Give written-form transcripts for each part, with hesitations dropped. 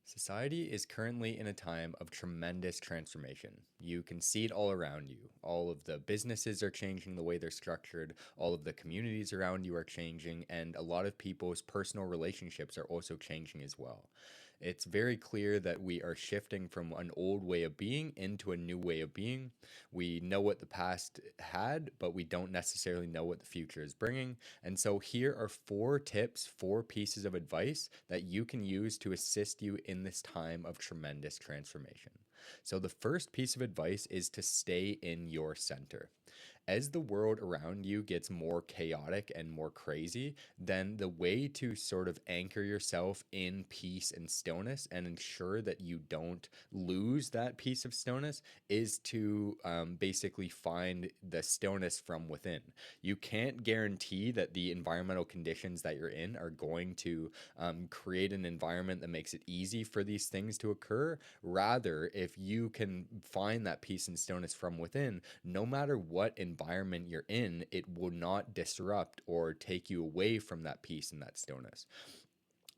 Society is currently in a time of tremendous transformation. You can see it all around you. All of the businesses are changing the way they're structured, all of the communities around you are changing, and a lot of people's personal relationships are also changing as well. It's very clear that we are shifting from an old way of being into a new way of being. We know what the past had, but we don't necessarily know what the future is bringing. And so here are four tips, four pieces of advice that you can use to assist you in this time of tremendous transformation. So the first piece of advice is to stay in your center. As the world around you gets more chaotic and more crazy, then the way to sort of anchor yourself in peace and stillness and ensure that you don't lose that piece of stillness is to basically find the stillness from within. You can't guarantee that the environmental conditions that you're in are going to create an environment that makes it easy for these things to occur. Rather, if you can find that peace and stillness from within, no matter what environment you're in, it will not disrupt or take you away from that peace and that stillness.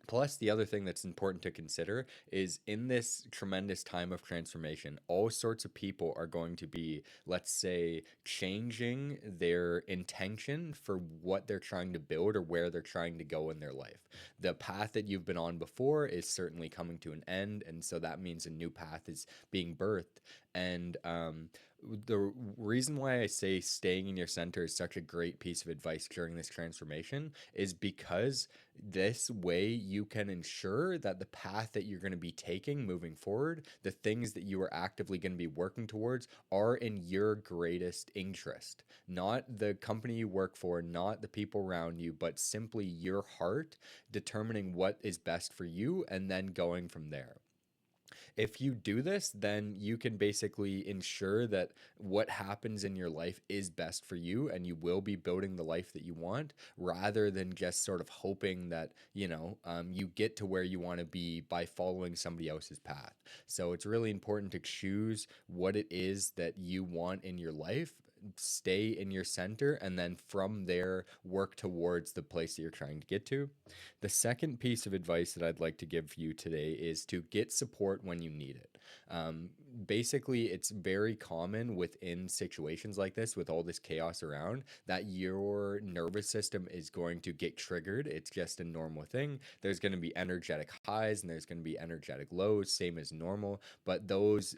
Plus, the other thing that's important to consider is in this tremendous time of transformation, all sorts of people are going to be, let's say, changing their intention for what they're trying to build or where they're trying to go in their life. The path that you've been on before is certainly coming to an end. And so that means a new path is being birthed. And the reason why I say staying in your center is such a great piece of advice during this transformation is because this way you can ensure that the path that you're going to be taking moving forward, the things that you are actively going to be working towards, are in your greatest interest. Not the company you work for, not the people around you, but simply your heart determining what is best for you and then going from there. If you do this, then you can basically ensure that what happens in your life is best for you and you will be building the life that you want rather than just sort of hoping that, you get to where you want to be by following somebody else's path. So it's really important to choose what it is that you want in your life, stay in your center, and then from there work towards the place that you're trying to get to. The second piece of advice that I'd like to give you today is to get support when you need it. Basically, it's very common within situations like this, with all this chaos around, that your nervous system is going to get triggered. It's just a normal thing. There's going to be energetic highs and there's going to be energetic lows, same as normal. But those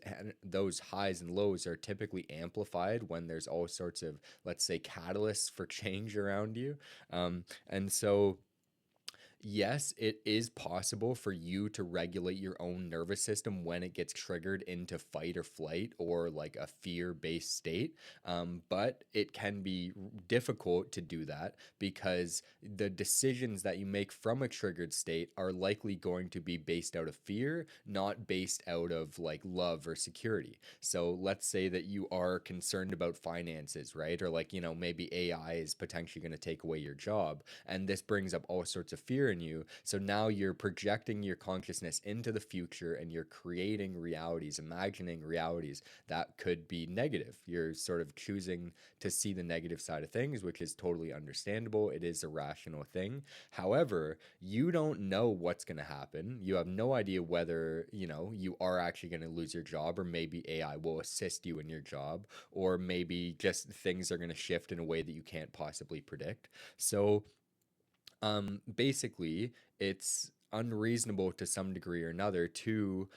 highs and lows are typically amplified when there's all sorts of, let's say, catalysts for change around you. And so yes, it is possible for you to regulate your own nervous system when it gets triggered into fight or flight or like a fear based state. But it can be difficult to do that because the decisions that you make from a triggered state are likely going to be based out of fear, not based out of like love or security. So let's say that you are concerned about finances, right? Or like, maybe AI is potentially going to take away your job. And this brings up all sorts of fear in you. So now you're projecting your consciousness into the future and you're creating realities, imagining realities that could be negative. You're sort of choosing to see the negative side of things, which is totally understandable. It is a rational thing. However, you don't know what's going to happen. You have no idea whether, you are actually going to lose your job, or maybe AI will assist you in your job, or maybe just things are going to shift in a way that you can't possibly predict. So basically, it's unreasonable to some degree or another to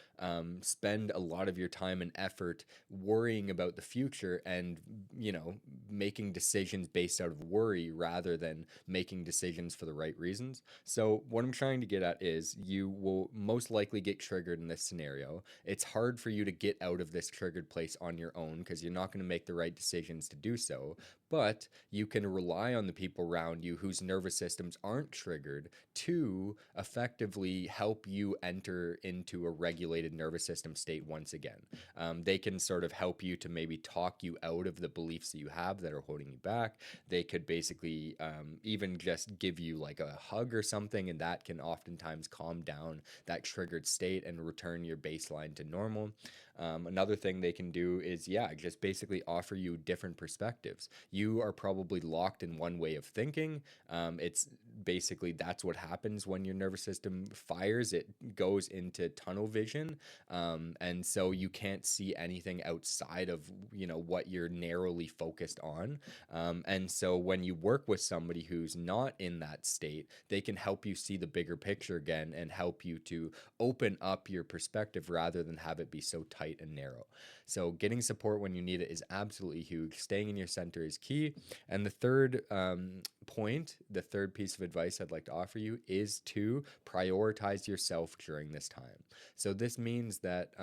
spend a lot of your time and effort worrying about the future and, making decisions based out of worry rather than making decisions for the right reasons. So, what I'm trying to get at is you will most likely get triggered in this scenario. It's hard for you to get out of this triggered place on your own because you're not going to make the right decisions to do so. But you can rely on the people around you whose nervous systems aren't triggered to effectively help you enter into a regulated nervous system state once again. They can sort of help you to maybe talk you out of the beliefs that you have that are holding you back. They could basically even just give you like a hug or something, and that can oftentimes calm down that triggered state and return your baseline to normal. Another thing they can do is, yeah, just basically offer you different perspectives. You are probably locked in one way of thinking. It's basically that's what happens when your nervous system fires. It goes into tunnel vision, and so you can't see anything outside of what you're narrowly focused on. And so when you work with somebody who's not in that state, they can help you see the bigger picture again and help you to open up your perspective rather than have it be so tight and narrow. So getting support when you need it is absolutely huge. Staying in your center is key. And the third point, the third piece of advice I'd like to offer you is to prioritize yourself during this time. So this means that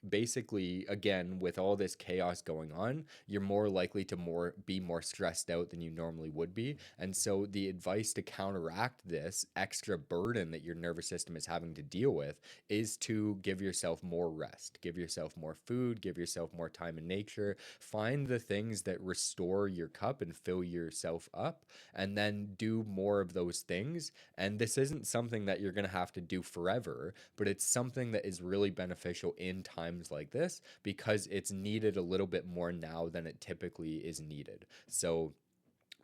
basically, again, with all this chaos going on, you're more likely to be more stressed out than you normally would be. And so the advice to counteract this extra burden that your nervous system is having to deal with is to give yourself more rest, give yourself more food, give yourself more time in nature, find the things that restore your cup and fill yourself up, and then do more of those things. And this isn't something that you're going to have to do forever, but it's something that is really beneficial in times like this because it's needed a little bit more now than it typically is needed. So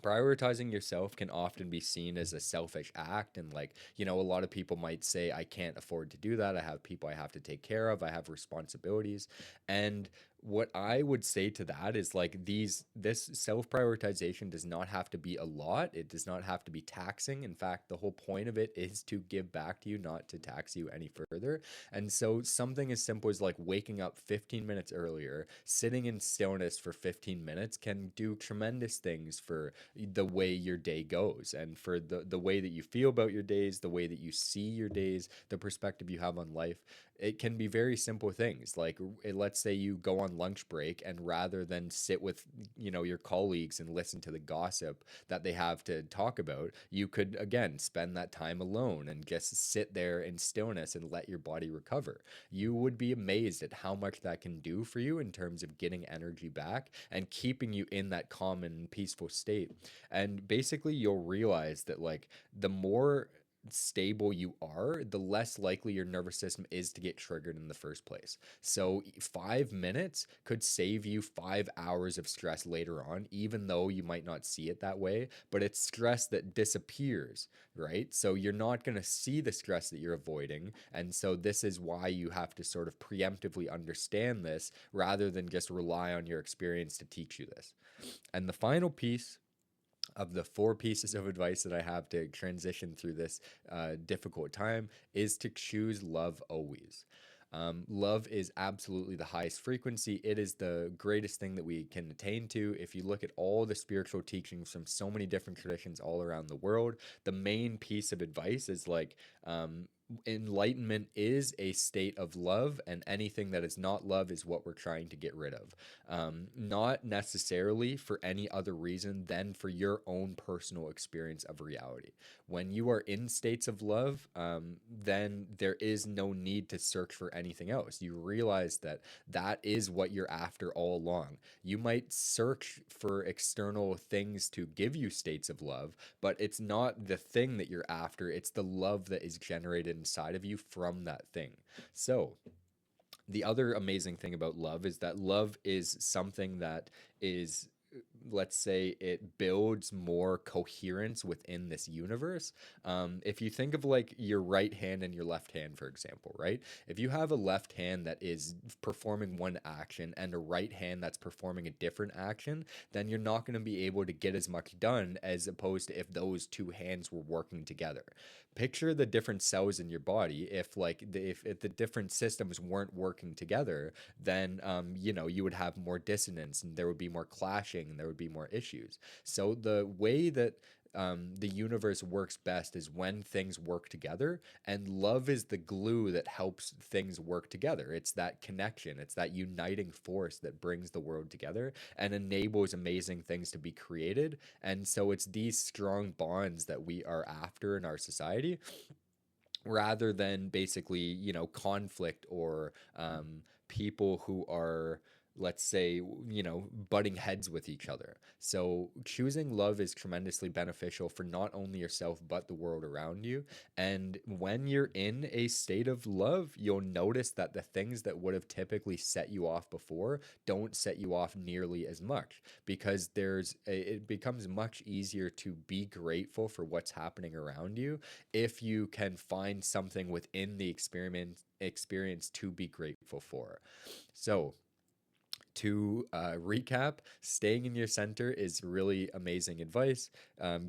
prioritizing yourself can often be seen as a selfish act, and like, a lot of people might say, I can't afford to do that, I have people I have to take care of, I have responsibilities. And what I would say to that is like, this self prioritization does not have to be a lot, it does not have to be taxing. In fact, the whole point of it is to give back to you, not to tax you any further. And so something as simple as like waking up 15 minutes earlier, sitting in stillness for 15 minutes can do tremendous things for the way your day goes and for the way that you feel about your days, the way that you see your days, the perspective you have on life. It can be very simple things like, let's say you go on lunch break, and rather than sit with your colleagues and listen to the gossip that they have to talk about, you could again spend that time alone and just sit there in stillness and let your body recover. You would be amazed at how much that can do for you in terms of getting energy back and keeping you in that calm and peaceful state. And basically, you'll realize that like the more stable you are, the less likely your nervous system is to get triggered in the first place. So 5 minutes could save you 5 hours of stress later on, even though you might not see it that way, but it's stress that disappears, right? So you're not going to see the stress that you're avoiding. And so this is why you have to sort of preemptively understand this rather than just rely on your experience to teach you this. And the final piece of the four pieces of advice that I have to transition through this difficult time is to choose love always. Love is absolutely the highest frequency. It is the greatest thing that we can attain to. If you look at all the spiritual teachings from so many different traditions all around the world, the main piece of advice is like, enlightenment is a state of love, and anything that is not love is what we're trying to get rid of. Not necessarily for any other reason than for your own personal experience of reality. When you are in states of love, then there is no need to search for anything else. You realize that that is what you're after all along. You might search for external things to give you states of love, but it's not the thing that you're after, it's the love that is generated inside of you from that thing. So, the other amazing thing about love is that love is something that is, let's say, it builds more coherence within this universe. If you think of like your right hand and your left hand, for example, right? If you have a left hand that is performing one action and a right hand that's performing a different action, then you're not going to be able to get as much done as opposed to if those two hands were working together. Picture the different cells in your body. If like if the different systems weren't working together, then you would have more dissonance and there would be more clashing and there would be more issues. So the way that the universe works best is when things work together, and love is the glue that helps things work together. It's that connection, it's that uniting force that brings the world together and enables amazing things to be created. And so it's these strong bonds that we are after in our society, rather than basically conflict or people who are let's say, butting heads with each other. So choosing love is tremendously beneficial for not only yourself but the world around you. And when you're in a state of love, you'll notice that the things that would have typically set you off before don't set you off nearly as much, because it becomes much easier to be grateful for what's happening around you if you can find something within the experience to be grateful for. So, to recap, staying in your center is really amazing advice.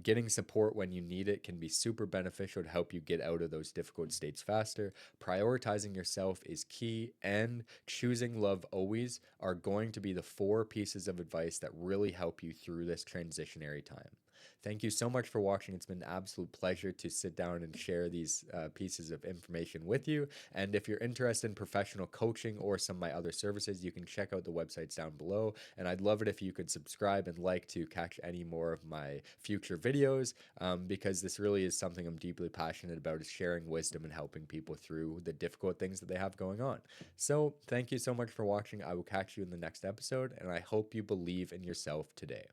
Getting support when you need it can be super beneficial to help you get out of those difficult states faster. Prioritizing yourself is key, and choosing love always are going to be the four pieces of advice that really help you through this transitionary time. Thank you so much for watching. It's been an absolute pleasure to sit down and share these pieces of information with you. And if you're interested in professional coaching or some of my other services, you can check out the websites down below. And I'd love it if you could subscribe and like to catch any more of my future videos, because this really is something I'm deeply passionate about, is sharing wisdom and helping people through the difficult things that they have going on. So thank you so much for watching. I will catch you in the next episode, and I hope you believe in yourself today.